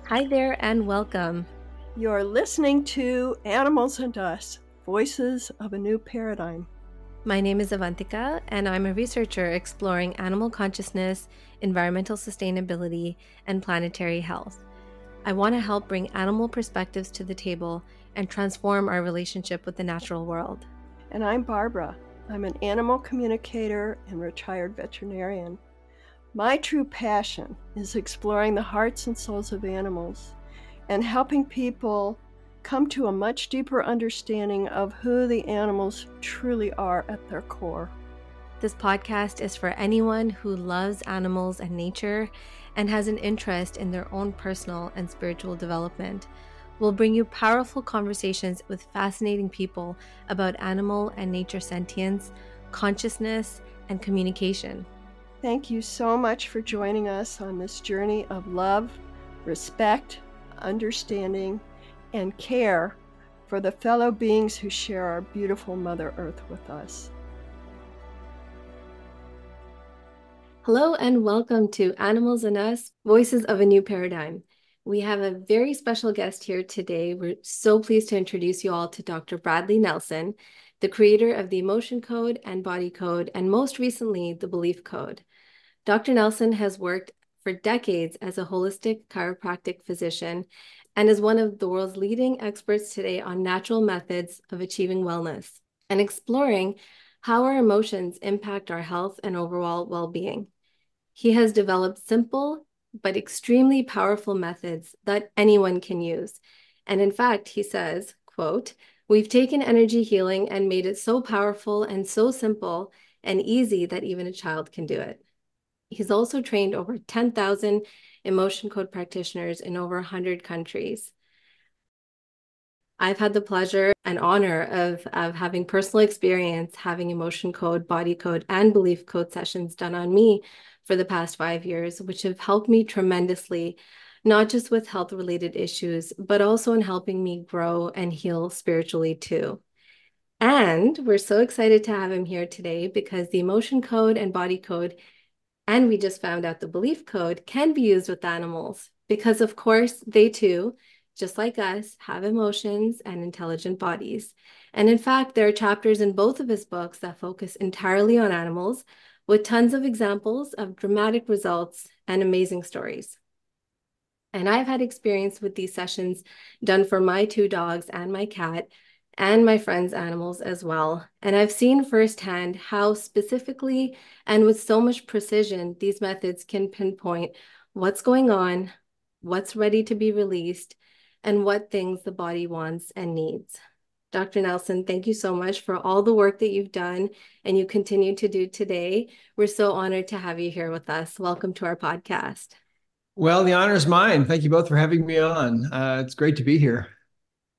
Hi there and welcome. You're listening to Animals and Us, Voices of a New Paradigm. My name is Avantika, and I'm a researcher exploring animal consciousness, environmental sustainability, and planetary health. I want to help bring animal perspectives to the table and transform our relationship with the natural world. And I'm Barbara. I'm an animal communicator and retired veterinarian. My true passion is exploring the hearts and souls of animals and helping people come to a much deeper understanding of who the animals truly are at their core. This podcast is for anyone who loves animals and nature and has an interest in their own personal and spiritual development. We'll bring you powerful conversations with fascinating people about animal and nature sentience, consciousness, and communication. Thank you so much for joining us on this journey of love, respect, understanding, and care for the fellow beings who share our beautiful Mother Earth with us. Hello and welcome to Animals and Us, Voices of a New Paradigm. We have a very special guest here today. We're so pleased to introduce you all to Dr. Bradley Nelson, the creator of the Emotion Code and Body Code, and most recently, the Belief Code. Dr. Nelson has worked for decades as a holistic chiropractic physician and is one of the world's leading experts today on natural methods of achieving wellness and exploring how our emotions impact our health and overall well-being. He has developed simple but extremely powerful methods that anyone can use. And in fact, he says, quote, "We've taken energy healing and made it so powerful and so simple and easy that even a child can do it." He's also trained over 10,000 emotion code practitioners in over 100 countries. I've had the pleasure and honor of having personal experience having emotion code, body code, and belief code sessions done on me for the past 5 years, which have helped me tremendously, not just with health-related issues, but also in helping me grow and heal spiritually too. And we're so excited to have him here today because the emotion code and body code, and we just found out the belief code, can be used with animals because, of course, they too, just like us, have emotions and intelligent bodies. And in fact, there are chapters in both of his books that focus entirely on animals with tons of examples of dramatic results and amazing stories. And I've had experience with these sessions done for my 2 dogs and my cat and my friends' animals as well. And I've seen firsthand how specifically and with so much precision these methods can pinpoint what's going on, what's ready to be released, and what things the body wants and needs. Dr. Nelson, thank you so much for all the work that you've done and you continue to do today. We're so honored to have you here with us. Welcome to our podcast. Well, the honor is mine. Thank you both for having me on. It's great to be here.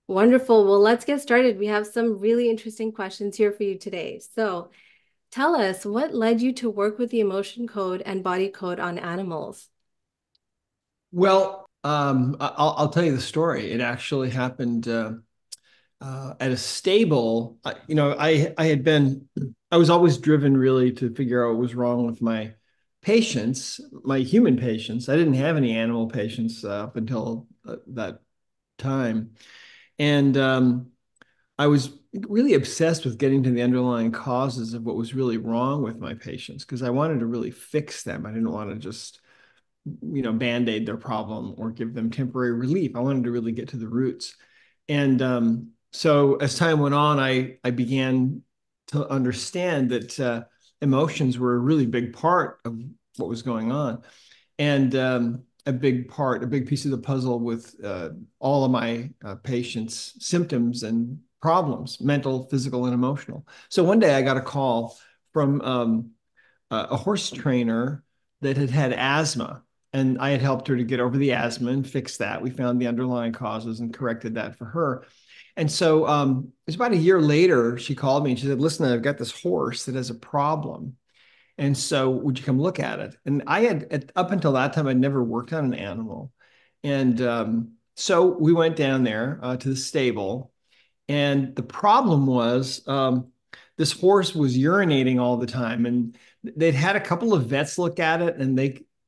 Wonderful. Well, let's get started. We have some really interesting questions here for you today. So tell us, what led you to work with the emotion code and body code on animals? Well, I'll tell you the story. It actually happened at a stable. I was always driven really to figure out what was wrong with my patients, my human patients. I didn't have any animal patients up until that time. And I was really obsessed with getting to the underlying causes of what was really wrong with my patients because I wanted to really fix them. I didn't want to just, band-aid their problem or give them temporary relief. I wanted to really get to the roots. And so as time went on, I began to understand that emotions were a really big part of what was going on. And a big piece of the puzzle with all of my patients' symptoms and problems, mental, physical, and emotional. So one day I got a call from a horse trainer that had asthma, and I had helped her to get over the asthma and fix that. We found the underlying causes and corrected that for her. And so it was about a year later, she called me and she said, "Listen, I've got this horse that has a problem. And so would you come look at it?" And I had, up until that time, I'd never worked on an animal. And so we went down there to the stable. And the problem was this horse was urinating all the time, and they'd had a couple of vets look at it, and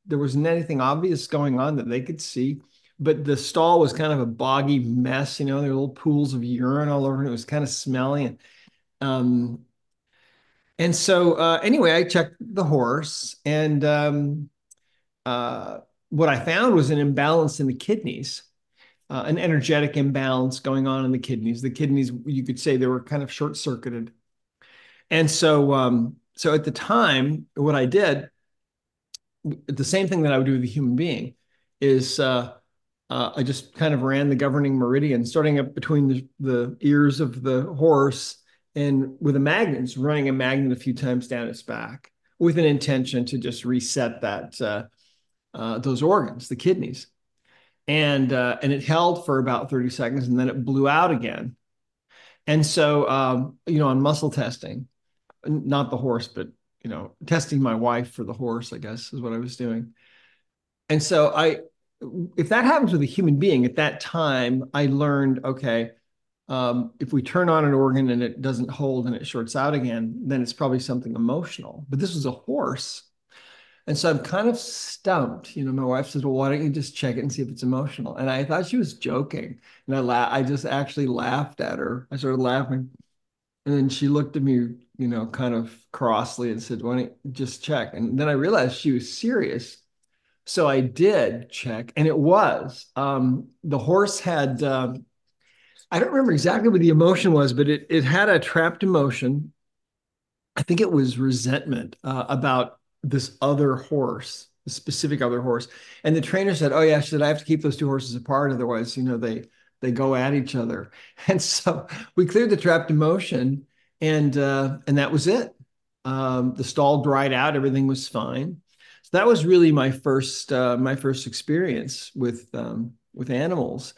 there wasn't anything obvious going on that they could see. But the stall was kind of a boggy mess, there were little pools of urine all over, and it was kind of smelly. Um, and so anyway, I checked the horse, and uh, what I found was an imbalance in the kidneys, an energetic imbalance going on in the kidneys. The kidneys, you could say, they were kind of short-circuited. And so at the time, what I did, the same thing that I would do with a human being, is I just kind of ran the governing meridian, starting up between the ears of the horse, and with a magnet, just running a magnet a few times down its back, with an intention to just reset those organs, the kidneys. And it held for about 30 seconds, and then it blew out again. And so, on muscle testing, not the horse, but testing my wife for the horse, I guess, is what I was doing. And so if that happens with a human being at that time, I learned, okay, if we turn on an organ and it doesn't hold and it shorts out again, then it's probably something emotional. But this was a horse. And so I'm kind of stumped. My wife says, well, why don't you just check it and see if it's emotional? And I thought she was joking. And I just actually laughed at her. I started laughing. And then she looked at me, kind of crossly, and said, why don't you just check? And then I realized she was serious. So I did check, and it was. The horse had, I don't remember exactly what the emotion was, but it had a trapped emotion. I think it was resentment about this other horse, the specific other horse. And the trainer said, "Oh yeah," she said, "I have to keep those two horses apart, otherwise, they go at each other." And so we cleared the trapped emotion, and that was it. The stall dried out, everything was fine. So that was really my first experience with animals.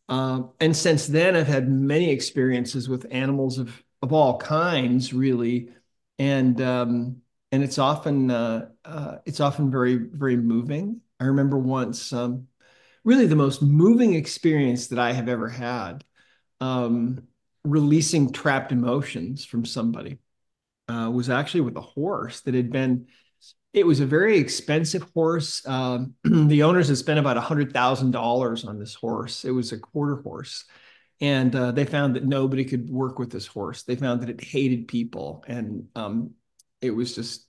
And since then, I've had many experiences with animals of all kinds, really, and it's often very very moving. I remember once, really the most moving experience that I have ever had, um, releasing trapped emotions from somebody, was actually with a horse that had been. It was a very expensive horse. The owners had spent about $100,000 on this horse. It was a quarter horse. And they found that nobody could work with this horse. They found that it hated people, and it was just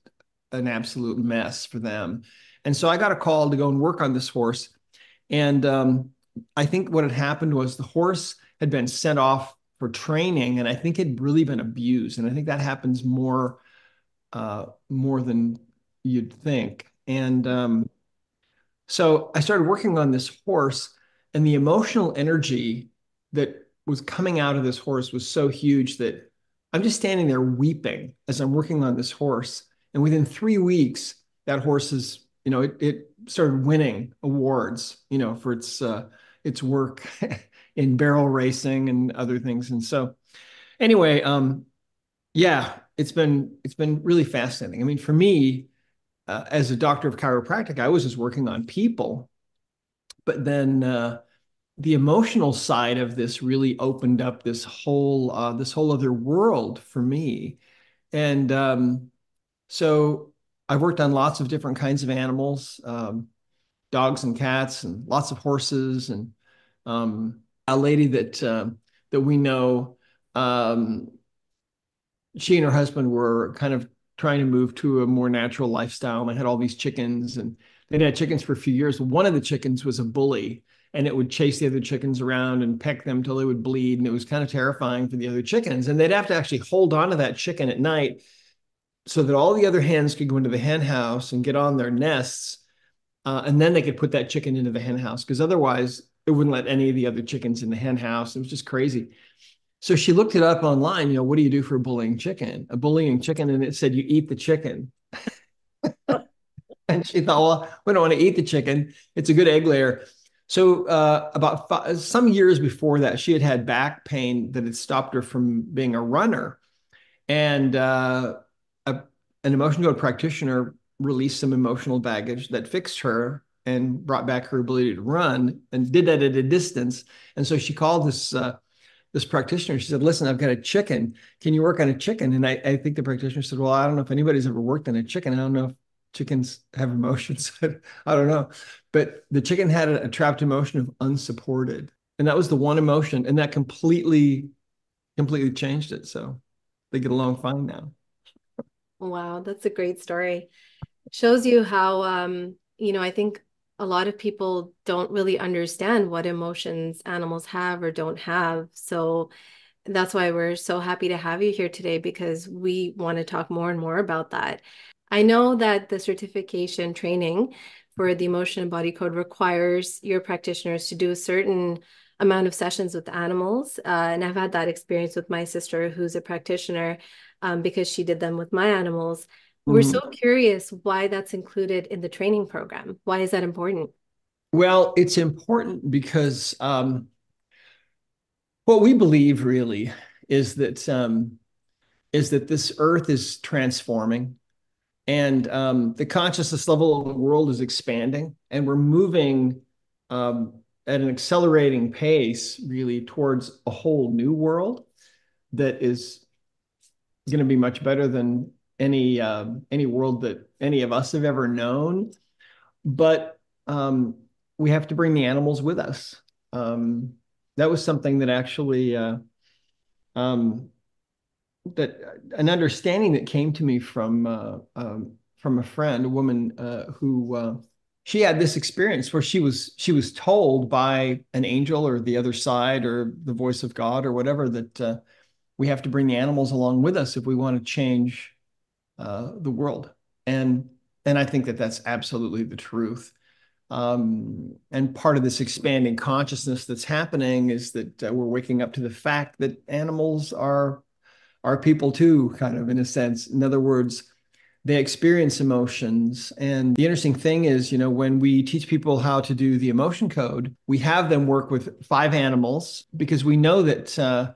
an absolute mess for them. And so I got a call to go and work on this horse. And I think what had happened was the horse had been sent off for training, and I think it had really been abused. And I think that happens more than you'd think. And so I started working on this horse, and the emotional energy that was coming out of this horse was so huge that I'm just standing there weeping as I'm working on this horse. And within 3 weeks, that horse it started winning awards, for its work in barrel racing and other things. And so anyway, yeah, it's been really fascinating. I mean, for me, as a doctor of chiropractic, I was just working on people, but then the emotional side of this really opened up this whole other world for me. And so I've worked on lots of different kinds of animals, dogs and cats, and lots of horses, and a lady that we know. She and her husband were kind of trying to move to a more natural lifestyle. And they had all these chickens, and they'd had chickens for a few years. One of the chickens was a bully, and it would chase the other chickens around and peck them till they would bleed. And it was kind of terrifying for the other chickens. And they'd have to actually hold on to that chicken at night so that all the other hens could go into the hen house and get on their nests. And then they could put that chicken into the hen house, because otherwise it wouldn't let any of the other chickens in the hen house. It was just crazy. So she looked it up online, what do you do for a bullying chicken? A bullying chicken, and it said you eat the chicken. And she thought, well, we don't want to eat the chicken. It's a good egg layer. So about some years before that, she had had back pain that had stopped her from being a runner. And an emotion code practitioner released some emotional baggage that fixed her and brought back her ability to run, and did that at a distance. And so she called this practitioner. She said, listen, I've got a chicken. Can you work on a chicken? And I think the practitioner said, well, I don't know if anybody's ever worked on a chicken. I don't know if chickens have emotions. I don't know. But the chicken had a trapped emotion of unsupported. And that was the one emotion. And that completely changed it. So they get along fine now. Wow, that's a great story. Shows you how, I think a lot of people don't really understand what emotions animals have or don't have. So that's why we're so happy to have you here today because we want to talk more and more about that. I know that the certification training for the emotion and body code requires your practitioners to do a certain amount of sessions with animals. And I've had that experience with my sister, who's a practitioner, because she did them with my animals. We're so Mhm. curious why that's included in the training program. Why is that important? Well, it's important because what we believe really is that this earth is transforming and the consciousness level of the world is expanding and we're moving at an accelerating pace really towards a whole new world that is going to be much better than any world that any of us have ever known. But we have to bring the animals with us. That was something that actually um, that an understanding that came to me from a friend, a woman who she had this experience where she was told by an angel or the other side or the voice of God or whatever that we have to bring the animals along with us if we want to change the world. And and I think that that's absolutely the truth. And part of this expanding consciousness that's happening is that we're waking up to the fact that animals are people too, kind of in a sense. In other words, they experience emotions. And the interesting thing is, when we teach people how to do the emotion code, we have them work with 5 animals because we know that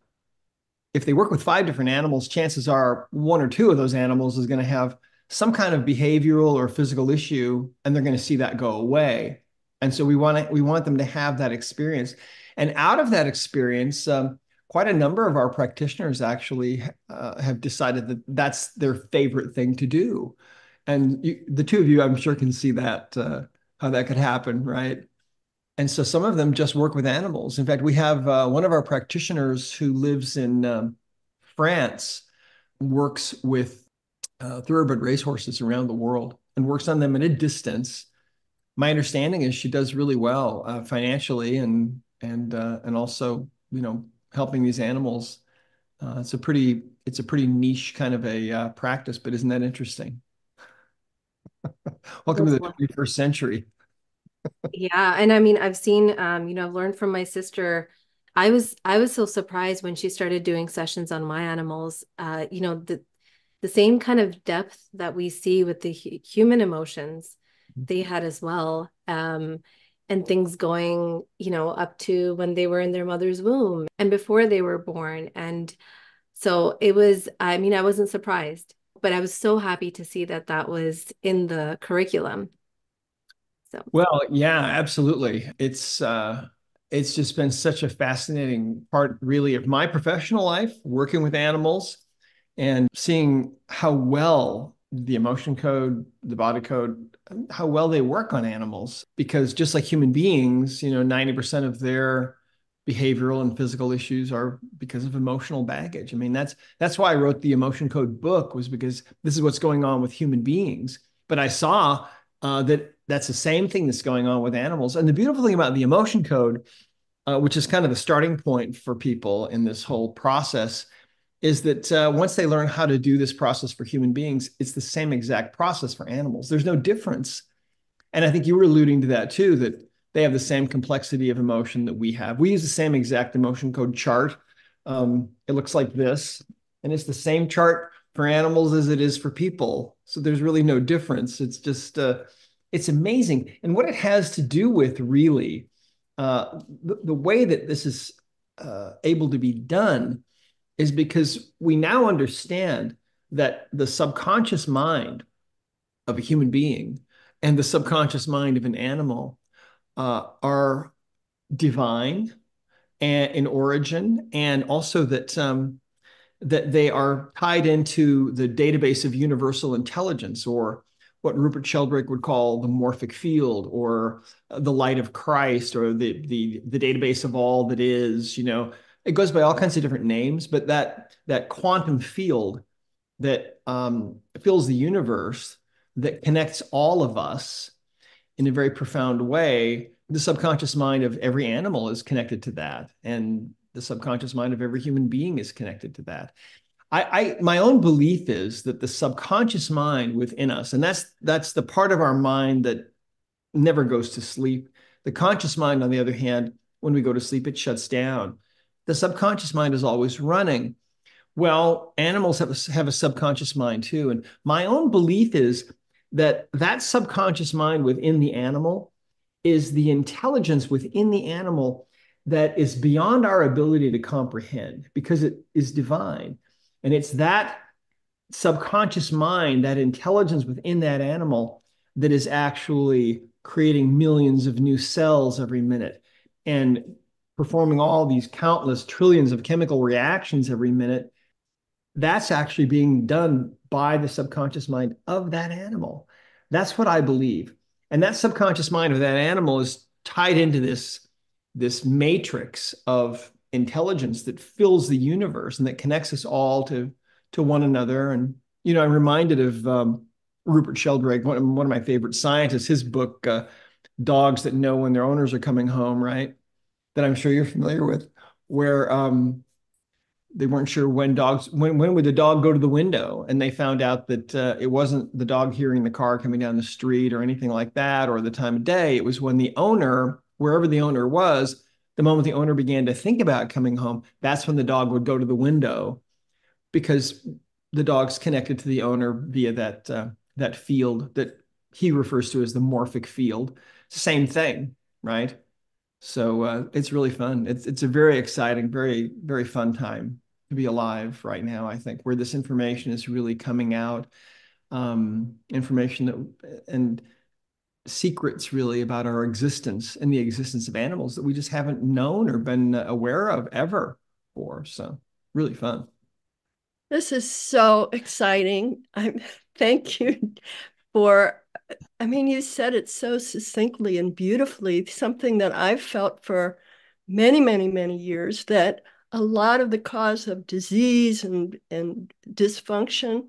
if they work with 5 different animals, chances are 1 or 2 of those animals is going to have some kind of behavioral or physical issue, and they're going to see that go away. And so we want them to have that experience. And out of that experience, quite a number of our practitioners actually have decided that that's their favorite thing to do. And the two of you, I'm sure, can see that how that could happen, right? And so some of them just work with animals. In fact, we have one of our practitioners who lives in France, works with thoroughbred racehorses around the world and works on them at a distance. My understanding is she does really well financially and also helping these animals. It's a pretty niche kind of a practice, but isn't that interesting? Welcome to That's the one. 21st century. Yeah, and I mean, I've seen, I've learned from my sister. I was so surprised when she started doing sessions on my animals. The same kind of depth that we see with the human emotions, they had as well. And things going, up to when they were in their mother's womb and before they were born. And so it was, I mean, I wasn't surprised, but I was so happy to see that that was in the curriculum. So Well, yeah, absolutely. It's just been such a fascinating part really of my professional life, working with animals and seeing how well the emotion code, the body code, how well they work on animals. Because just like human beings, 90% of their behavioral and physical issues are because of emotional baggage. I mean, that's why I wrote the emotion code book, was because this is what's going on with human beings. But I saw that that's the same thing that's going on with animals. And the beautiful thing about the emotion code, which is kind of the starting point for people in this whole process, is that once they learn how to do this process for human beings, it's the same exact process for animals. There's no difference. And I think you were alluding to that too, that they have the same complexity of emotion that we have. We use the same exact emotion code chart. It looks like this, and it's the same chart for animals as it is for people. So there's really no difference. It's just, it's amazing. And what it has to do with really, the way that this is able to be done is because we now understand that the subconscious mind of a human being and the subconscious mind of an animal are divine in origin, and also that they are tied into the database of universal intelligence, or what Rupert Sheldrake would call the morphic field, or the light of Christ, or the database of all that is. It goes by all kinds of different names, but that quantum field that fills the universe, that connects all of us in a very profound way. The subconscious mind of every animal is connected to that, and the subconscious mind of every human being is connected to that. My own belief is that the subconscious mind within us, and that's the part of our mind that never goes to sleep. The conscious mind, on the other hand, when we go to sleep, it shuts down. The subconscious mind is always running. Well, animals have a subconscious mind too. And my own belief is that that subconscious mind within the animal is the intelligence within the animal that is beyond our ability to comprehend, because it is divine. And it's that subconscious mind, that intelligence within that animal, that is actually creating millions of new cells every minute and performing all these countless trillions of chemical reactions every minute. That's actually being done by the subconscious mind of that animal. That's what I believe. And that subconscious mind of that animal is tied into this matrix of intelligence that fills the universe and that connects us all to one another. And I'm reminded of Rupert Sheldrake, one of my favorite scientists, his book, Dogs That Know When Their Owners Are Coming Home, right? That I'm sure you're familiar with, where they weren't sure when would the dog go to the window, and they found out that it wasn't the dog hearing the car coming down the street or anything like that, or the time of day. It was when the owner, wherever the owner was, the moment the owner began to think about coming home, that's when the dog would go to the window, because the dog's connected to the owner via that field that he refers to as the morphic field. Same thing, right? So it's really fun. It's a very exciting, very, very fun time to be alive right now, I think, where this information is really coming out. Information and secrets really about our existence and the existence of animals that we just haven't known or been aware of ever before. So really fun. This is so exciting. Thank you for, you said it so succinctly and beautifully, something that I've felt for many, many, many years, that a lot of the cause of disease and dysfunction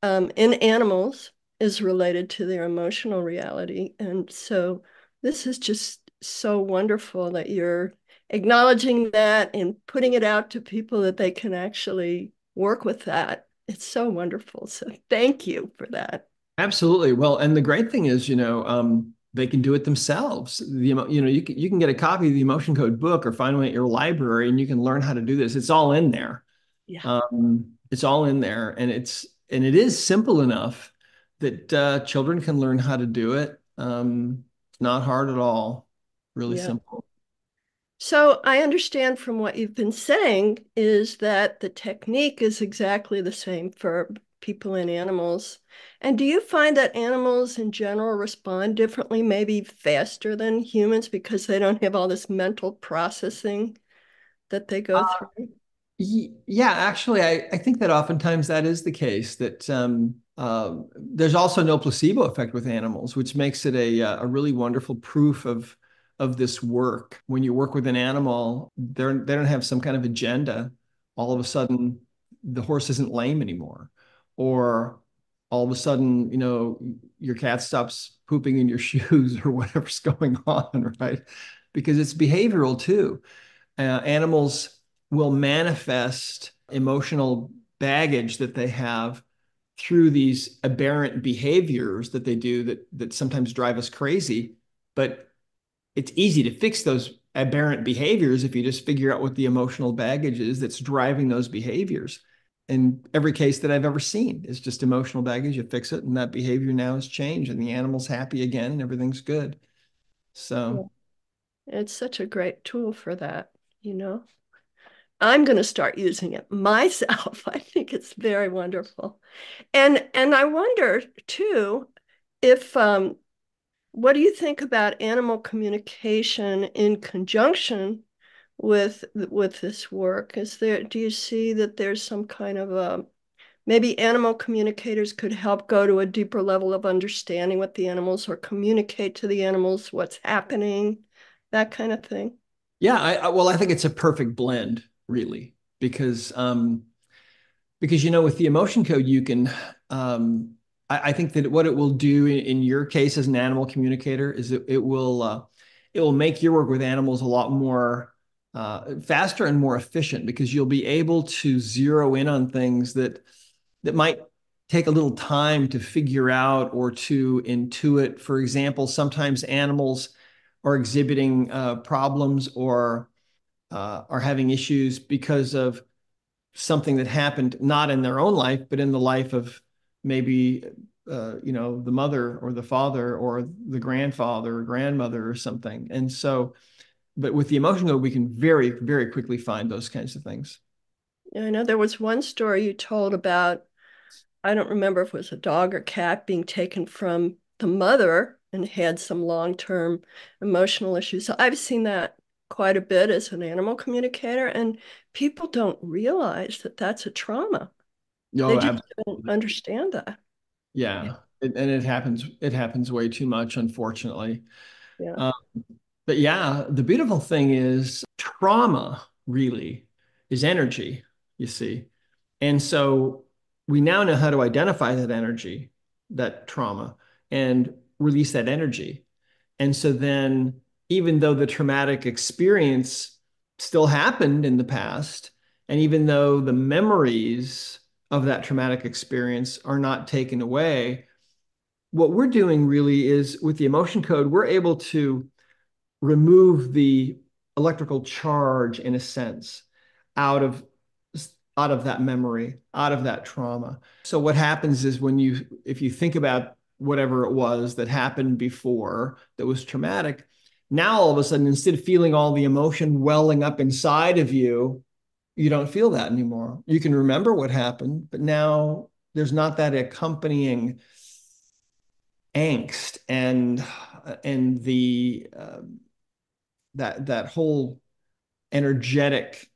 in animals is related to their emotional reality. And so this is just so wonderful that you're acknowledging that and putting it out to people that they can actually work with that. It's so wonderful. So thank you for that. Absolutely. Well, and the great thing is, they can do it themselves. You can get a copy of the Emotion Code book or find one at your library, and you can learn how to do this. It's all in there. Yeah. It's all in there, and it is simple enough that children can learn how to do it. It's not hard at all. Really Yeah. simple. So I understand from what you've been saying is that the technique is exactly the same for people and animals. And do you find that animals in general respond differently, maybe faster than humans because they don't have all this mental processing that they go through? Yeah, actually, I think that oftentimes that is the case, that there's also no placebo effect with animals, which makes it a really wonderful proof of this work. When you work with an animal, they don't have some kind of agenda. All of a sudden, the horse isn't lame anymore, or all of a sudden, your cat stops pooping in your shoes or whatever's going on, right? Because it's behavioral too. Animals will manifest emotional baggage that they have through these aberrant behaviors that they do that sometimes drive us crazy. But it's easy to fix those aberrant behaviors if you just figure out what the emotional baggage is that's driving those behaviors. In every case that I've ever seen, it's just emotional baggage. You fix it, and that behavior now has changed, and the animal's happy again, and everything's good. Yeah. So It's such a great tool for that, you know. I'm going to start using it myself. I think it's very wonderful. And I wonder too if what do you think about animal communication in conjunction with this work? Do you see that there's some kind of a maybe animal communicators could help go to a deeper level of understanding what the animals or communicate to the animals what's happening, that kind of thing? Yeah, well, I think it's a perfect blend, really, because with the emotion code, you can. I think that what it will do in your case as an animal communicator is it will make your work with animals a lot more faster and more efficient because you'll be able to zero in on things that might take a little time to figure out or to intuit. For example, sometimes animals are exhibiting problems or are having issues because of something that happened not in their own life, but in the life of maybe the mother or the father or the grandfather or grandmother or something. And so, but with the emotion code, we can very, very quickly find those kinds of things. Yeah, I know there was one story you told about, I don't remember if it was a dog or cat being taken from the mother and had some long-term emotional issues. So I've seen that quite a bit as an animal communicator, and people don't realize that that's a trauma. They Oh, just don't absolutely. understand that. Yeah. And it happens way too much, unfortunately. Yeah. Um, but yeah, the beautiful thing is trauma really is energy, you see. And so we now know how to identify that energy, that trauma, and release that energy. And so then, even though the traumatic experience still happened in the past, and even though the memories of that traumatic experience are not taken away, what we're doing really is with the emotion code, we're able to remove the electrical charge in a sense out of out of that memory, out of that trauma. So what happens is if you think about whatever it was that happened before that was traumatic, now all of a sudden instead of feeling all the emotion welling up inside of you, you don't feel that anymore. You can remember what happened, but now there's not that accompanying angst and the that whole energetic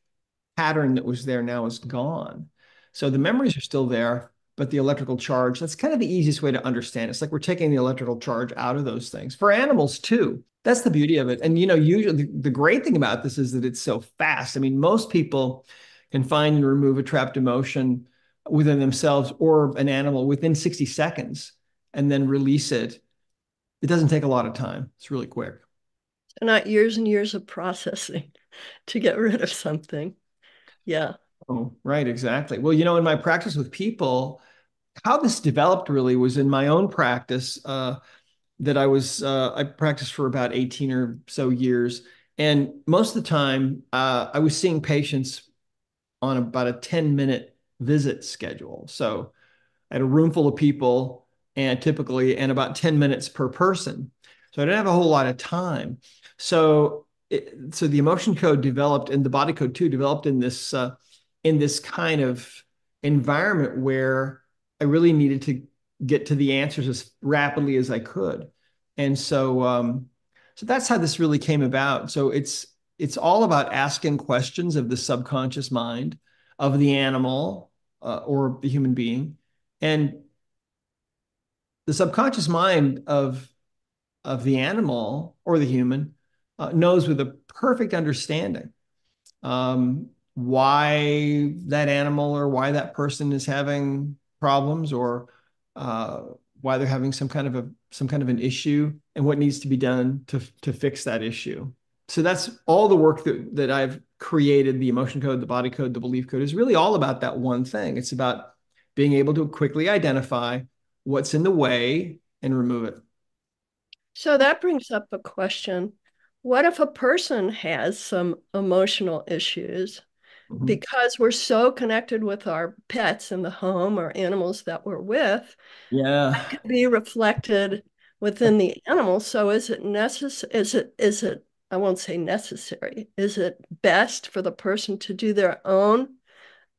pattern that was there now is gone. So the memories are still there, but the electrical charge, that's kind of the easiest way to understand. It's like we're taking the electrical charge out of those things. For animals too. That's the beauty of it. And usually the great thing about this is that it's so fast. I mean, most people can find and remove a trapped emotion within themselves or an animal within 60 seconds and then release it. It doesn't take a lot of time. It's really quick. And not years and years of processing to get rid of something. Yeah. Oh, right, exactly. Well, in my practice with people, how this developed really was in my own practice that I practiced for about 18 or so years. And most of the time, I was seeing patients on about a 10-minute visit schedule. So I had a room full of people and about 10 minutes per person. So I didn't have a whole lot of time. So the emotion code developed and the body code too developed in this kind of environment where I really needed to get to the answers as rapidly as I could. And so that's how this really came about. So it's all about asking questions of the subconscious mind of the animal or the human being and the subconscious mind of the animal or the human knows with a perfect understanding why that animal or why that person is having problems or uh, why they're having some kind of an issue and what needs to be done to fix that issue. So that's all the work that I've created, the emotion code, the body code, the belief code is really all about that one thing. It's about being able to quickly identify what's in the way and remove it. So that brings up a question. What if a person has some emotional issues Mhm. because we're so connected with our pets in the home or animals that we're with, Yeah. could be reflected within the animal. So is it necessary? Is it, I won't say necessary, is it best for the person to do their own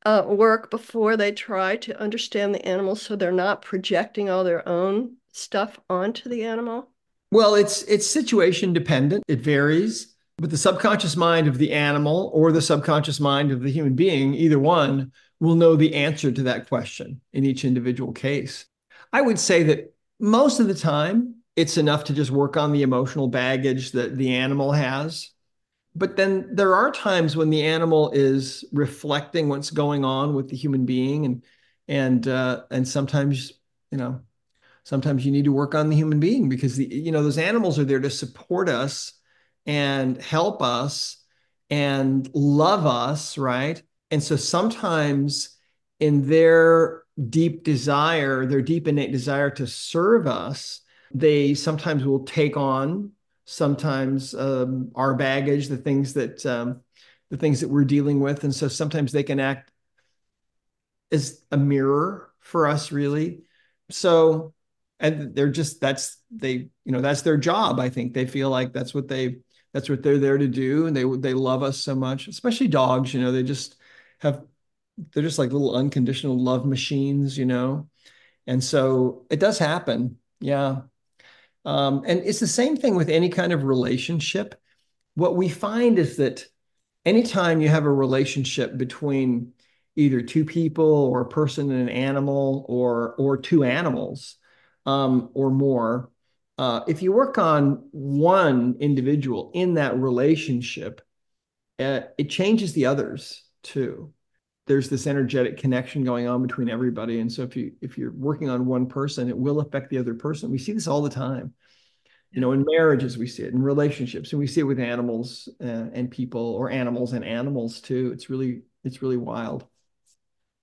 work before they try to understand the animal so they're not projecting all their own stuff onto the animal? Well, it's situation dependent. It varies. But the subconscious mind of the animal or the subconscious mind of the human being, either one, will know the answer to that question in each individual case. I would say that most of the time, it's enough to just work on the emotional baggage that the animal has. But then there are times when the animal is reflecting what's going on with the human being, and sometimes, you know, sometimes you need to work on the human being because those animals are there to support us and help us and love us, right? And so sometimes in their deep desire, their deep innate desire to serve us, they sometimes will take on sometimes our baggage, the things that we're dealing with, and so sometimes they can act as a mirror for us, really. So, and they're just that's their job. I think they feel like that's what they're there to do, and they love us so much, especially dogs. They just have they're just like little unconditional love machines. And so it does happen, yeah. And it's the same thing with any kind of relationship. What we find is that anytime you have a relationship between either two people or a person and an animal or two animals or more, if you work on one individual in that relationship, it changes the others too. There's this energetic connection going on between everybody, and so if you're working on one person, it will affect the other person. We see this all the time. In marriages, we see it in relationships, and we see it with animals and people, or animals and animals too. It's really wild.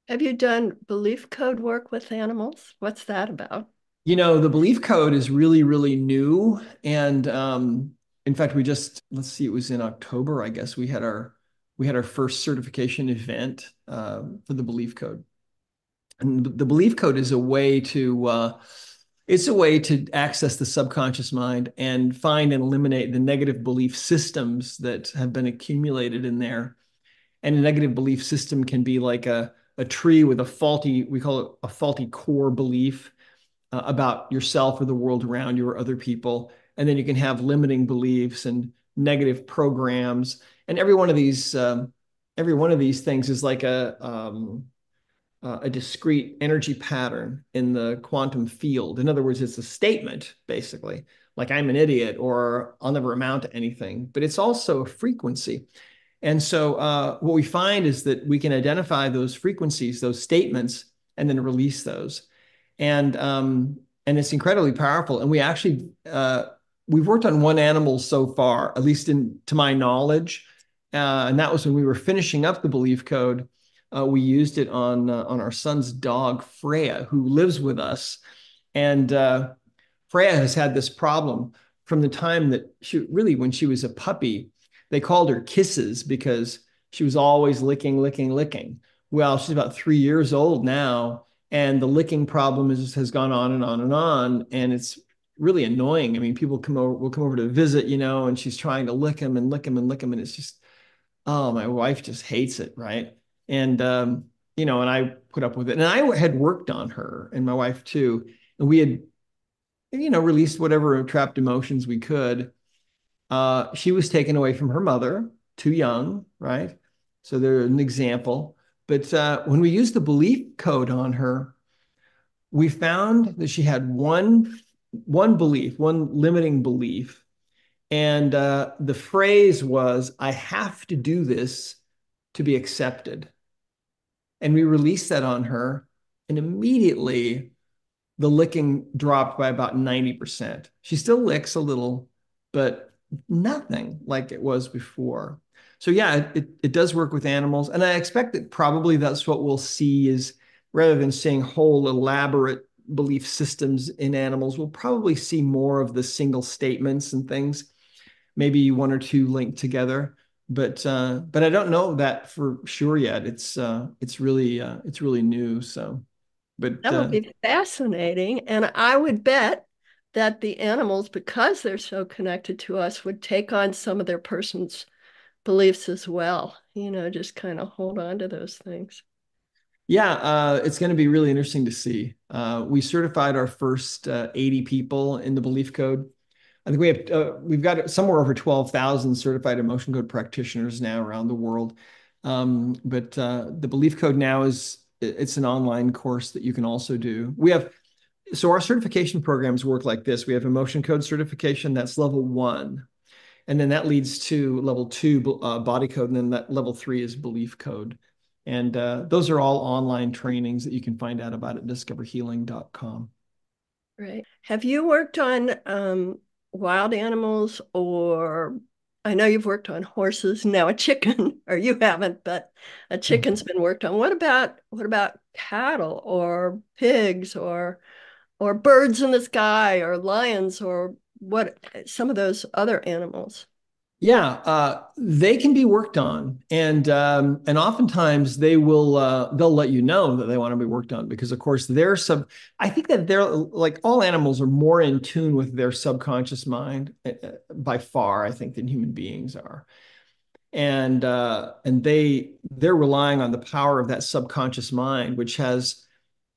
Have you done belief code work with animals? What's that about? The belief code is really, really new. And in fact, let's see, it was in October, I guess, we had our first certification event for the belief code. And the belief code is a way to it's a way to access the subconscious mind and find and eliminate the negative belief systems that have been accumulated in there. And a negative belief system can be like a tree with we call it a faulty core belief about yourself or the world around you or other people. And then you can have limiting beliefs and negative programs. And every one of these things is like a discrete energy pattern in the quantum field. In other words, it's a statement, basically, like I'm an idiot or I'll never amount to anything, but it's also a frequency. And so what we find is that we can identify those frequencies, those statements, and then release those. And it's incredibly powerful. And we've worked on one animal so far, at least to my knowledge, and that was when we were finishing up the belief code. We used it on our son's dog Freya, who lives with us, and Freya has had this problem from the time that when she was a puppy. They called her Kisses because she was always licking, licking, licking. Well, she's about 3 years old now, and the licking problem has gone on and on and on, and it's really annoying. I mean, people will come over to visit, and she's trying to lick him and lick him and lick him, and it's just, oh, my wife just hates it, right? And and I put up with it, and I had worked on her and my wife too, and we had, released whatever trapped emotions we could. She was taken away from her mother, too young, right? So there's an example. But when we used the belief code on her, we found that she had one belief, one limiting belief. And the phrase was, I have to do this to be accepted. And we released that on her, and immediately the licking dropped by about 90%. She still licks a little, but nothing like it was before. So yeah, it does work with animals. And I expect that probably that's what we'll see is, rather than seeing whole elaborate belief systems in animals, we'll probably see more of the single statements and things, maybe one or two linked together. But I don't know that for sure yet. It's really new. So, but That would be fascinating. And I would bet that the animals, because they're so connected to us, would take on some of their person's beliefs as well, just kind of hold on to those things. Yeah, it's going to be really interesting to see. We certified our first 80 people in the belief code. I think we've got somewhere over 12,000 certified emotion code practitioners now around the world. But the belief code now it's an online course that you can also do. So our certification programs work like this. We have emotion code certification, that's level 1. And then that leads to level 2, body code. And then that level 3 is belief code. And those are all online trainings that you can find out about at discoverhealing.com. Right. Have you worked on wild animals, or I know you've worked on horses, now a chicken, or you haven't, but a chicken's been worked on. What about cattle or pigs or birds in the sky or lions or what some of those other animals? Yeah, they can be worked on, and oftentimes they'll let you know that they want to be worked on because, of course, there's some. I think that they're like all animals are more in tune with their subconscious mind by far, I think, than human beings are, and they're relying on the power of that subconscious mind, which has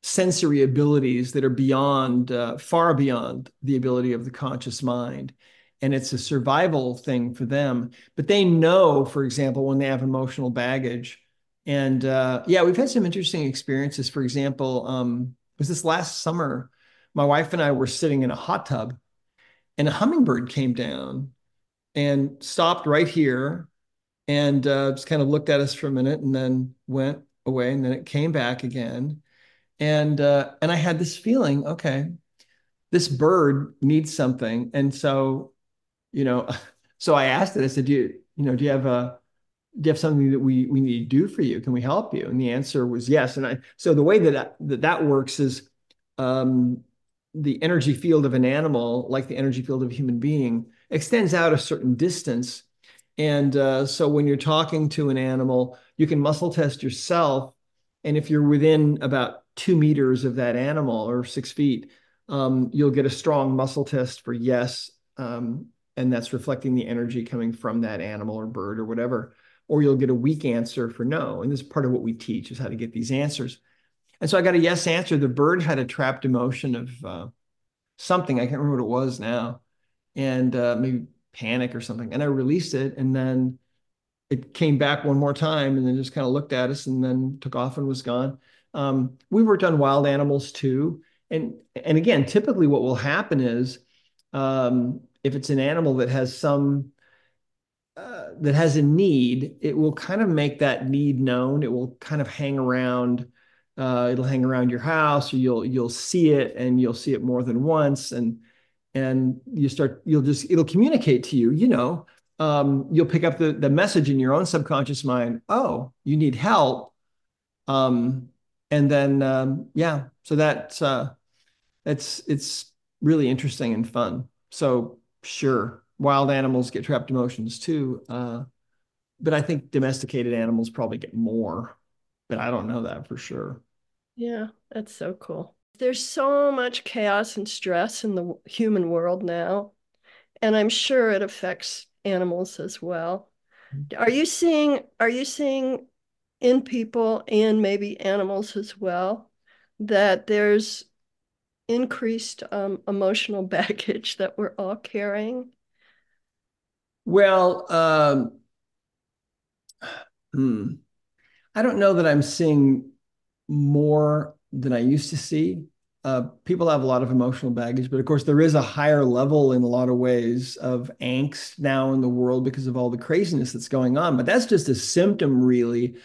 sensory abilities that are beyond, far beyond the ability of the conscious mind. And it's a survival thing for them. But they know, for example, when they have emotional baggage. And yeah, we've had some interesting experiences. For example, it was this last summer, my wife and I were sitting in a hot tub, and a hummingbird came down and stopped right here and just kind of looked at us for a minute and then went away. And then it came back again. And I had this feeling, okay, this bird needs something. And so, you know, so I asked it, I said, do you have something that we need to do for you? Can we help you? And the answer was yes. So the way that works is um, the energy field of an animal, like the energy field of a human being, extends out a certain distance. And so when you're talking to an animal, you can muscle test yourself. And if you're within about 2 meters of that animal or 6 feet, you'll get a strong muscle test for yes. And that's reflecting the energy coming from that animal or bird or whatever. Or you'll get a weak answer for no. And this is part of what we teach is how to get these answers. And so I got a yes answer. The bird had a trapped emotion of something. I can't remember what it was now. And maybe panic or something. And I released it. And then it came back one more time and then just kind of looked at us and then took off and was gone. We worked on wild animals too. And again, typically what will happen is if it's an animal that has that has a need, it will kind of make that need known. It will kind of hang around. It'll hang around your house, or you'll see it, and you'll see it more than once, and it'll communicate to you. You'll pick up the message in your own subconscious mind. Oh, you need help. Um, and then yeah, so it's really interesting and fun. So sure, wild animals get trapped emotions too. But I think domesticated animals probably get more, but I don't know that for sure. Yeah, that's so cool. There's so much chaos and stress in the human world now, and I'm sure it affects animals as well. Are you seeing in people and maybe animals as well that there's increased emotional baggage that we're all carrying? Well, hmm, I don't know that I'm seeing more than I used to see. People have a lot of emotional baggage, but of course, there is a higher level in a lot of ways of angst now in the world because of all the craziness that's going on. But that's just a symptom, really,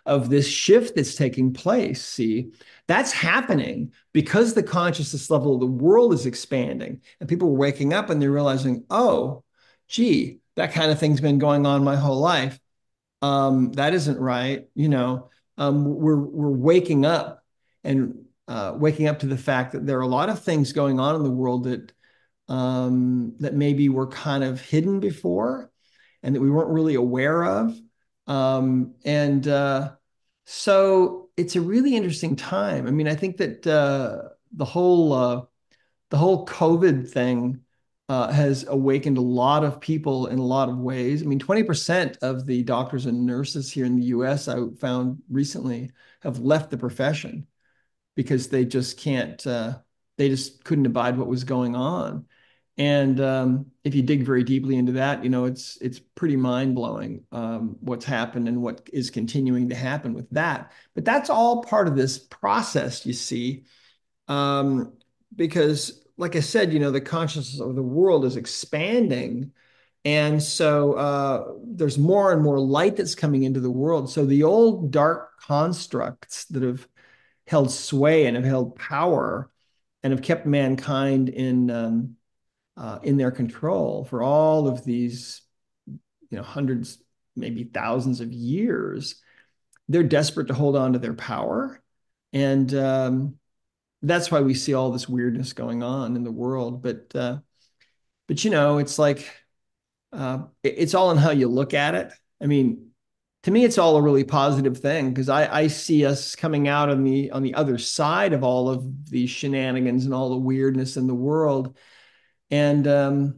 of this shift that's taking place. See, that's happening because the consciousness level of the world is expanding and people are waking up and they're realizing, oh, gee, that kind of thing's been going on my whole life. That isn't right. We're waking up and waking up to the fact that there are a lot of things going on in the world that maybe were kind of hidden before and that we weren't really aware of. And so it's a really interesting time. I mean, I think that the whole COVID thing has awakened a lot of people in a lot of ways. I mean, 20% of the doctors and nurses here in the US, I found recently, have left the profession because they just couldn't abide what was going on. And if you dig very deeply into that, it's pretty mind-blowing what's happened and what is continuing to happen with that. But that's all part of this process, you see, um, because, like I said, the consciousness of the world is expanding. And so there's more and more light that's coming into the world. So the old dark constructs that have held sway and have held power and have kept mankind in their control for all of these, hundreds, maybe thousands of years. They're desperate to hold on to their power. And that's why we see all this weirdness going on in the world. But it's like it's all in how you look at it. I mean, to me, it's all a really positive thing because I see us coming out on the other side of all of these shenanigans and all the weirdness in the world. And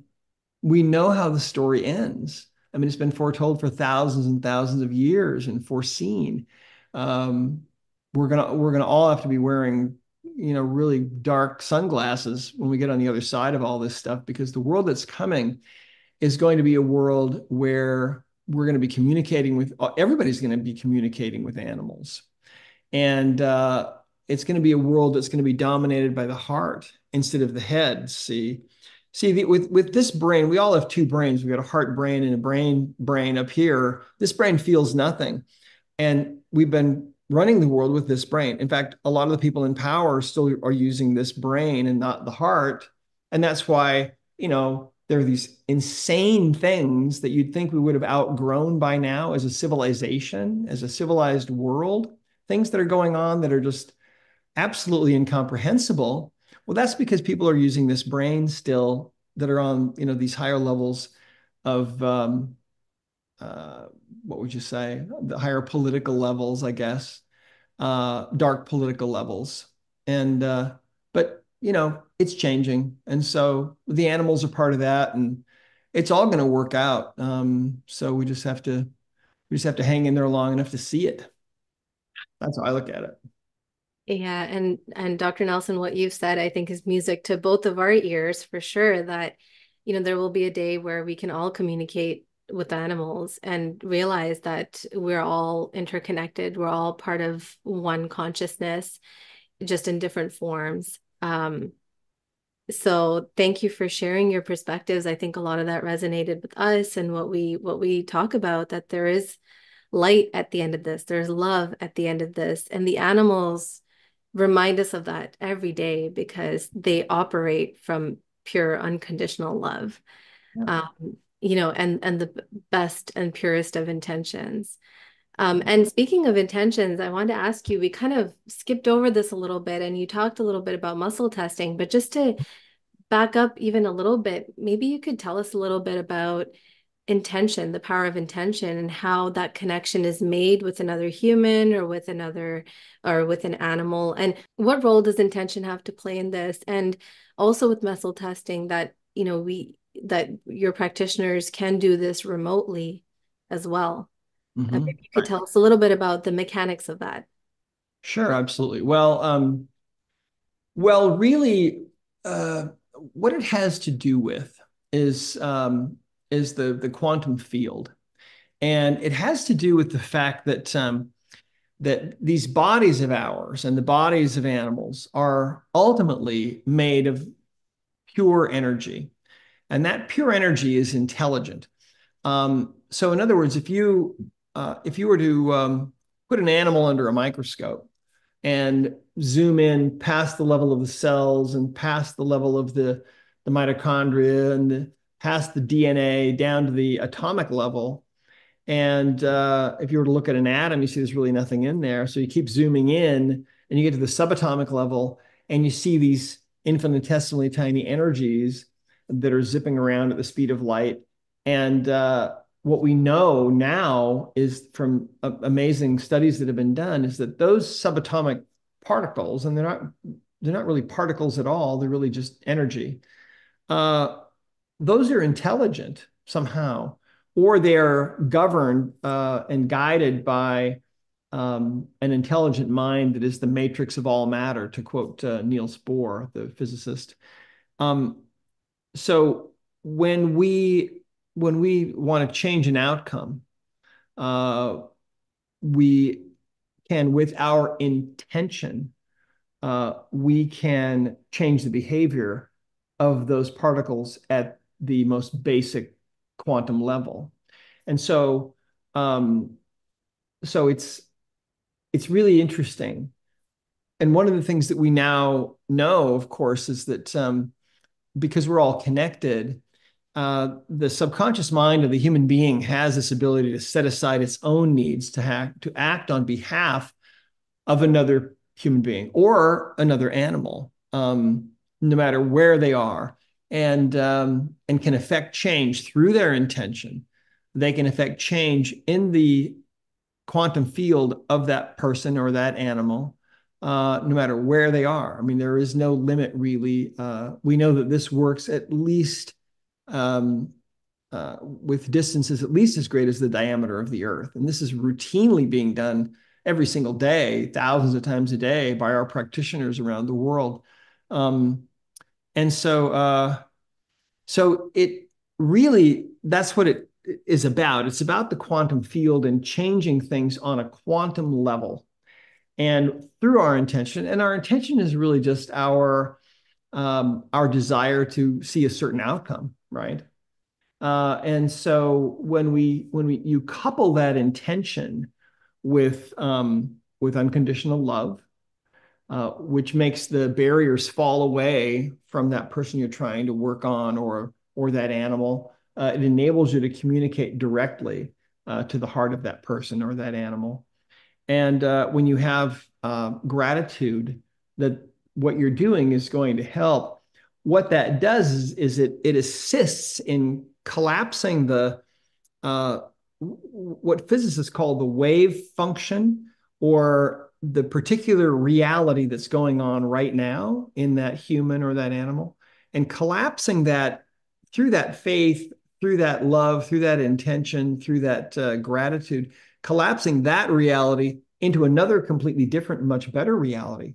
we know how the story ends. I mean, it's been foretold for thousands and thousands of years and foreseen. Um, we're gonna all have to be wearing, really dark sunglasses when we get on the other side of all this stuff because the world that's coming is going to be a world where we're going to be communicating with everybody's going to be communicating with animals. And it's going to be a world that's going to be dominated by the heart instead of the head. With this brain, we all have two brains. We've got a heart brain and a brain up here. This brain feels nothing. And we've been running the world with this brain. In fact, a lot of the people in power still are using this brain and not the heart. And that's why, there are these insane things that you'd think we would have outgrown by now as a civilization, as a civilized world, things that are going on that are just absolutely incomprehensible. Well, that's because people are using this brain still that are on, these higher levels of uh, what would you say, the higher political levels, I guess, dark political levels. And but it's changing, and so the animals are part of that, and it's all going to work out. So we just have to hang in there long enough to see it. That's how I look at it. Yeah, and Dr. Nelson, what you've said, I think is music to both of our ears for sure that, there will be a day where we can all communicate with animals and realize that we're all interconnected. We're all part of one consciousness, just in different forms. So thank you for sharing your perspectives. I think a lot of that resonated with us and what we talk about, that there is light at the end of this. There's love at the end of this. And the animals remind us of that every day because they operate from pure unconditional love. Yeah. And the best and purest of intentions. And speaking of intentions, I wanted to ask you, we kind of skipped over this a little bit and you talked a little bit about muscle testing, but just to back up even a little bit, maybe you could tell us a little bit about intention, the power of intention, and how that connection is made with another human or with an animal. And what role does intention have to play in this? And also with muscle testing that, that your practitioners can do this remotely as well. And Mhm. maybe you could tell us a little bit about the mechanics of that. Sure, absolutely. Well, really, what it has to do with is the quantum field, and it has to do with the fact that these bodies of ours and the bodies of animals are ultimately made of pure energy, and that pure energy is intelligent. So, in other words, if you were to put an animal under a microscope and zoom in past the level of the cells and past the level of the mitochondria and past the DNA down to the atomic level. And if you were to look at an atom, you see there's really nothing in there. So you keep zooming in and you get to the subatomic level and you see these infinitesimally tiny energies that are zipping around at the speed of light. And what we know now is from amazing studies that have been done is that those subatomic particles, and they're not really particles at all, they're really just energy. Uh, those are intelligent somehow, or they're governed and guided by an intelligent mind that is the matrix of all matter, to quote Niels Bohr, the physicist. Um, so when we want to change an outcome, uh, we can, with our intention, we can change the behavior of those particles at the most basic quantum level. And um, so it's really interesting. And one of the things that we now know, of course, is that because we're all connected, the subconscious mind of the human being has this ability to set aside its own needs to act on behalf of another human being or another animal, no matter where they are, and can affect change through their intention. They can affect change in the quantum field of that person or that animal, no matter where they are. I mean, there is no limit really. We know that this works at least um, with distances at least as great as the diameter of the Earth. And this is routinely being done every single day, thousands of times a day by our practitioners around the world. Um, and so it really, that's what it is about. It's about the quantum field and changing things on a quantum level. And through our intention, and our intention is really just our desire to see a certain outcome, right? And so when we you couple that intention with unconditional love, which makes the barriers fall away from that person you're trying to work on or that animal, it enables you to communicate directly to the heart of that person or that animal. And when you have gratitude that what you're doing is going to help, what that does is it assists in collapsing the uh, what physicists call the wave function, or the particular reality that's going on right now in that human or that animal, and collapsing that through that faith, through that love, through that intention, through that gratitude, collapsing that reality into another completely different, much better reality.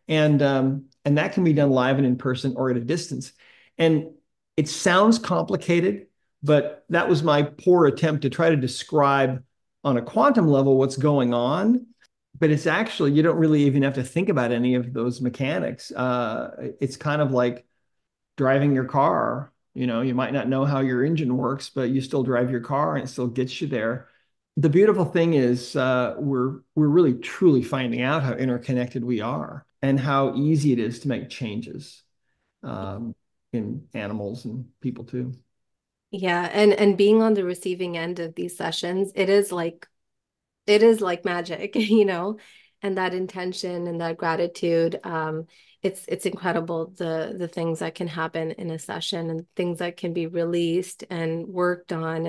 And that can be done live and in person or at a distance. And it sounds complicated, but that was my poor attempt to try to describe on a quantum level what's going on. But it's actually, you don't really even have to think about any of those mechanics. It's kind of like driving your car. You know, you might not know how your engine works, but you still drive your car and it still gets you there. The beautiful thing is we're really truly finding out how interconnected we are and how easy it is to make changes um, in animals and people too. Yeah, and being on the receiving end of these sessions, it is like magic, and that intention and that gratitude, it's incredible the things that can happen in a session and things that can be released and worked on.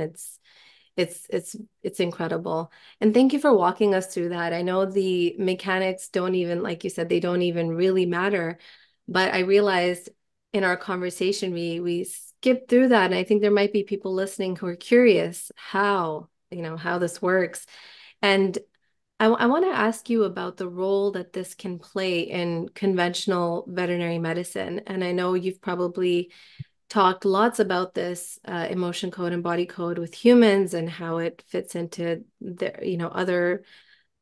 It's incredible. And thank you for walking us through that. I know the mechanics don't even, like you said, they don't even really matter. But I realized in our conversation we skipped through that. And I think there might be people listening who are curious how this works. And I want to ask you about the role that this can play in conventional veterinary medicine. And I know you've probably talked lots about this emotion code and body code with humans and how it fits into other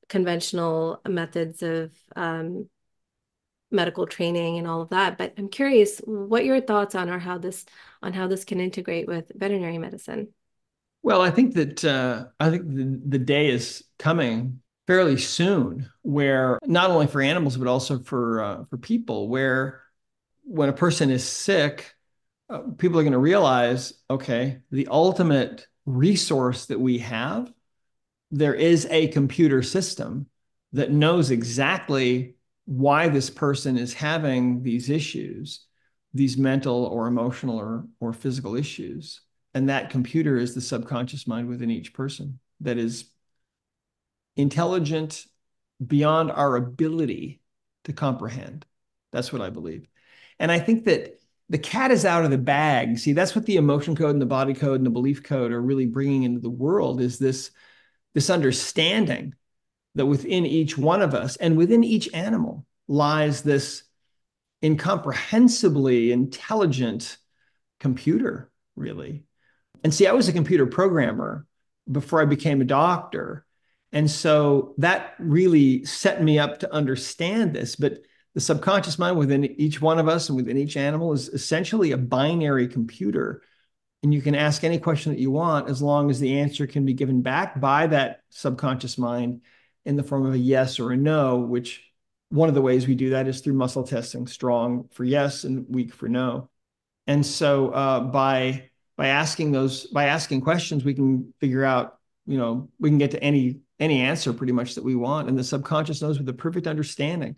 conventional methods of medical training and all of that. But I'm curious what your thoughts on how this can integrate with veterinary medicine. Well, I think the day is coming fairly soon where not only for animals but also for people, where when a person is sick, people are going to realize, okay, the ultimate resource that we have, there is a computer system that knows exactly why this person is having these issues, these mental or emotional or physical issues. And that computer is the subconscious mind within each person that is intelligent beyond our ability to comprehend. That's what I believe. And I think that the cat is out of the bag. See, that's what the emotion code and the body code and the belief code are really bringing into the world, is this understanding that within each one of us and within each animal lies this incomprehensibly intelligent computer, really. And see, I was a computer programmer before I became a doctor. And so that really set me up to understand this. But the subconscious mind within each one of us and within each animal is essentially a binary computer. And you can ask any question that you want as long as the answer can be given back by that subconscious mind in the form of a yes or a no, which one of the ways we do that is through muscle testing, strong for yes and weak for no. And so by asking questions, we can figure out, we can get to any answer pretty much that we want. And the subconscious knows with a perfect understanding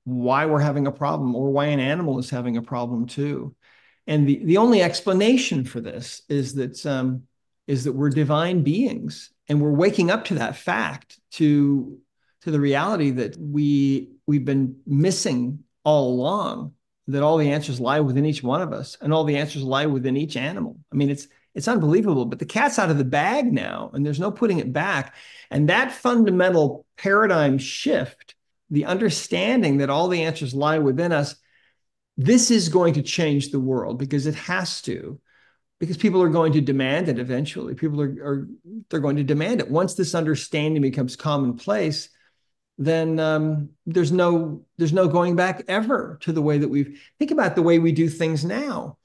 why we're having a problem or why an animal is having a problem too. And the only explanation for this is that we're divine beings and we're waking up to that fact, to the reality that we've been missing all along, that all the answers lie within each one of us and all the answers lie within each animal. I mean, it's unbelievable, but the cat's out of the bag now and there's no putting it back. And that fundamental paradigm shift, the understanding that all the answers lie within us, this is going to change the world because it has to, because people are going to demand it eventually. People they're going to demand it. Once this understanding becomes commonplace, then there's no going back ever to the way that think about the way we do things now.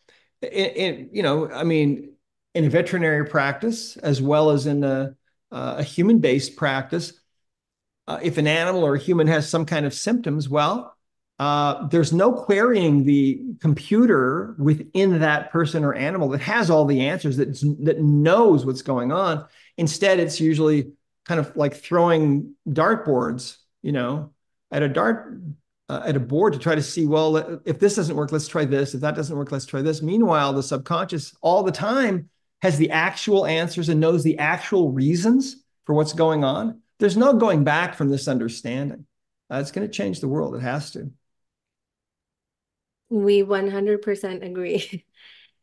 I mean, in a veterinary practice as well as in a human-based practice, if an animal or a human has some kind of symptoms, well, there's no querying the computer within that person or animal that has all the answers, that knows what's going on. Instead, it's usually kind of like throwing dartboards, at a board to try to see, well, if this doesn't work, let's try this. If that doesn't work, let's try this. Meanwhile, the subconscious all the time has the actual answers and knows the actual reasons for what's going on. There's no going back from this understanding. It's going to change the world. It has to. We 100% agree.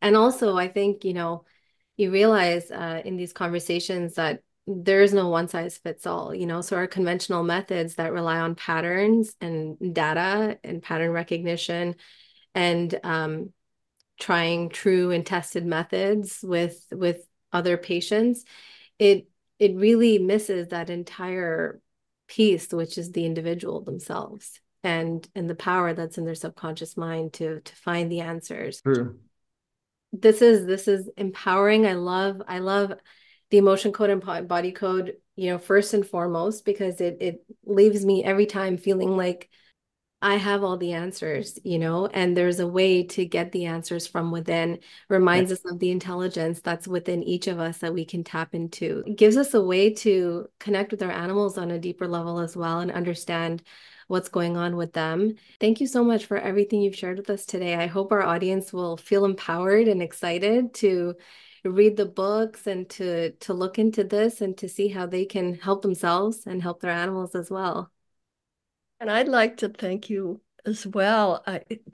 And also, I think, you realize in these conversations that there is no one size fits all, so our conventional methods that rely on patterns and data and pattern recognition and trying true and tested methods with other patients, it really misses that entire piece, which is the individual themselves and the power that's in their subconscious mind to find the answers. True. This is empowering. I love the emotion code and body code, first and foremost, because it leaves me every time feeling like I have all the answers, and there's a way to get the answers from within. Reminds us of the intelligence that's within each of us that we can tap into. It gives us a way to connect with our animals on a deeper level as well and understand what's going on with them. Thank you so much for everything you've shared with us today. I hope our audience will feel empowered and excited to read the books and to look into this and to see how they can help themselves and help their animals as well. And I'd like to thank you as well.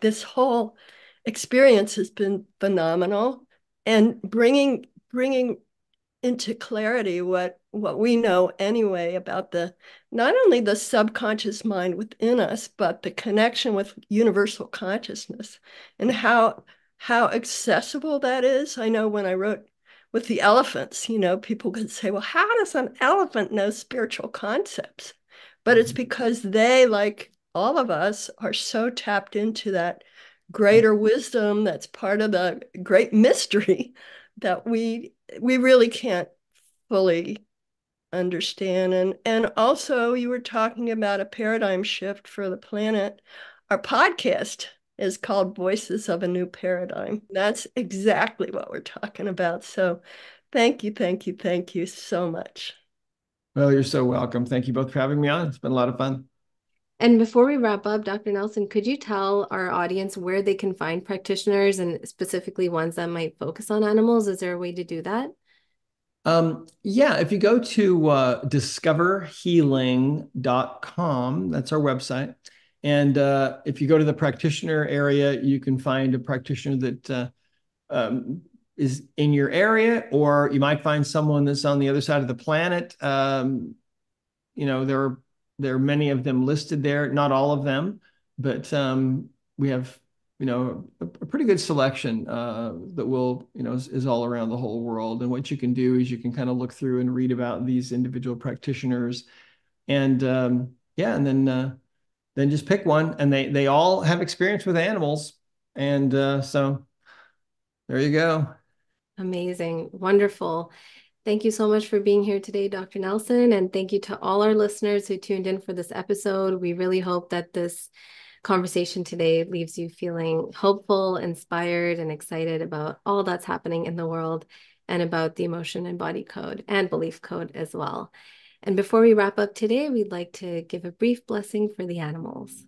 This whole experience has been phenomenal, and bringing into clarity what we know anyway about not only the subconscious mind within us, but the connection with universal consciousness and how accessible that is. I know when I wrote with the elephants, people could say, well, how does an elephant know spiritual concepts? But it's because they, like all of us, are so tapped into that greater wisdom that's part of the great mystery that we really can't fully understand. And also, you were talking about a paradigm shift for the planet. Our podcast is called Voices of a New Paradigm. That's exactly what we're talking about. So thank you so much. Well, you're so welcome. Thank you both for having me on. It's been a lot of fun. And before we wrap up, Dr. Nelson, could you tell our audience where they can find practitioners and specifically ones that might focus on animals? Is there a way to do that? Yeah, if you go to discoverhealing.com, that's our website. And if you go to the practitioner area, you can find a practitioner that is in your area, or you might find someone that's on the other side of the planet. There are many of them listed there, not all of them, but we have a pretty good selection that will, is all around the whole world. And what you can do is you can kind of look through and read about these individual practitioners, and yeah, and then just pick one, and they all have experience with animals, and so there you go. Amazing. Wonderful. Thank you so much for being here today, Dr. Nelson. And thank you to all our listeners who tuned in for this episode. We really hope that this conversation today leaves you feeling hopeful, inspired, and excited about all that's happening in the world and about the emotion and body code and belief code as well. And before we wrap up today, we'd like to give a brief blessing for the animals.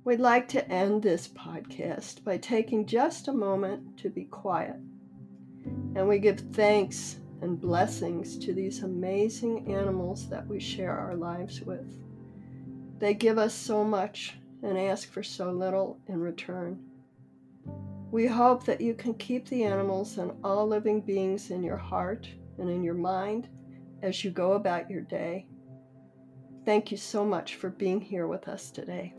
We'd like to end this podcast by taking just a moment to be quiet. And we give thanks and blessings to these amazing animals that we share our lives with. They give us so much and ask for so little in return. We hope that you can keep the animals and all living beings in your heart and in your mind as you go about your day. Thank you so much for being here with us today.